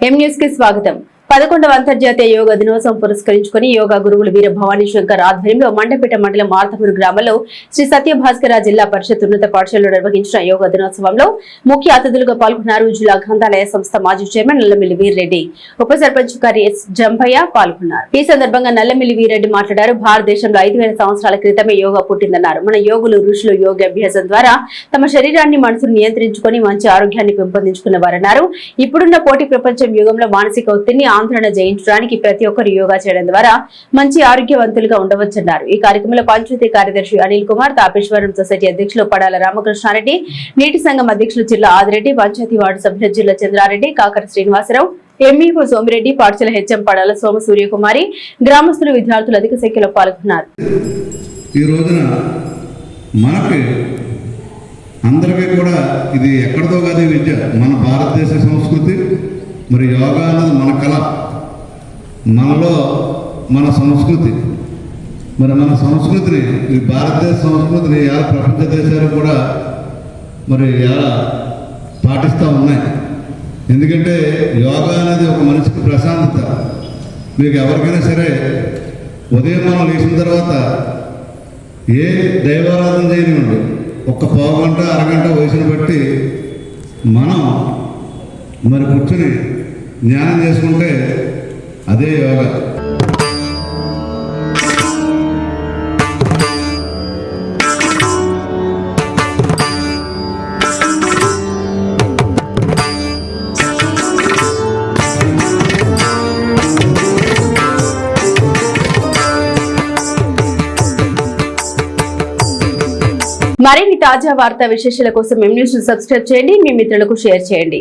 M news కి స్వాగతం. 11వ అంతర్జాతీయ యోగా దినోత్సవం పురస్కరించుకుని యోగా గురువులు వీర భవానీ శంకర్ ఆధ్వర్యంలో మండపేట మండలం మార్తపూర్ గ్రామంలో శ్రీ సత్యభాస్కర జిల్లా పరిషత్ ఉన్నత పాఠశాలలో నిర్వహించిన యోగా దినోత్సవంలో ముఖ్య అతిథులుగా పాల్గొన్నారు. జిల్లా గ్రంథాలయ సంస్థ మాజీ చైర్మన్ నల్లమిల్లి వీర్రెడ్డి, ఉప సర్పంచ్ కార్య ఎస్ జంపయ్య పాల్గొన్నారు. ఈ సందర్భంగా నల్లమిల్లి వీర్రెడ్డి మాట్లాడారు. భారతదేశంలో 5000 సంవత్సరాల క్రితమే యోగా పుట్టిందన్నారు. మన యోగులు ఋషులు యోగాభ్యాసం ద్వారా తమ శరీరాన్ని మనసును నియంత్రించుకుని మంచి ఆరోగ్యాన్ని పెంపొందించుకున్నవారన్నారు. ఇప్పుడున్న పోటీ ప్రపంచం యుగంలో మానసిక ఒత్తిడిని ఆందోళన జయించడానికి ప్రతి ఒక్కరు యోగా చేయడం ద్వారా మంచి ఆరోగ్యవంతులుగా ఉండవచ్చన్నారు. ఈ కార్యక్రమంలో పంచాయతీ కార్యదర్శి అనిల్ కుమార్, తాపేశ్వరం సొసైటీ అధ్యక్షులు పడాల రామకృష్ణారెడ్డి, నీటి సంఘం అధ్యక్షులు జిల్లా ఆదిరెడ్డి, పంచాయతీ వార్డు సభ్యులు జిల్లా చంద్రారెడ్డి, కాకర శ్రీనివాసరావు, ఎంఈఓ సోమిరెడ్డి, పాఠశాల హెచ్ఎం పడాల సోమ సూర్యకుమారి, గ్రామస్తులు, విద్యార్థులు అధిక సంఖ్యలో పాల్గొన్నారు. ఈ రోజున మనకి అందరికీ కూడా ఇది ఎక్కడితో కాదు విద్య, మన భారతదేశ సంస్కృతి. మరి యోగా అన్నది మన కళ, మనలో మన సంస్కృతి. మరి మన సంస్కృతిని, ఈ భారతదేశ సంస్కృతిని ఎలా ప్రపంచ దేశాలు కూడా మరి ఎలా పాటిస్తూ ఉన్నాయి. ఎందుకంటే యోగా అనేది ఒక మనిషికి ప్రశాంతత. మీకు ఎవరికైనా సరే ఉదయం మనం లేచిన తర్వాత ఏ దైవారాధన చేయనివ్వండి, ఒక్క పావుగంట అరగంట వయసును బట్టి మనం మరి కూర్చొని ధ్యానం చేసుకుంటే అదే యోగా. మరిన్ని తాజా వార్తా విశేషాల కోసం ఎం న్యూస్ ను సబ్స్క్రైబ్ చేయండి, మీ మిత్రులకు షేర్ చేయండి.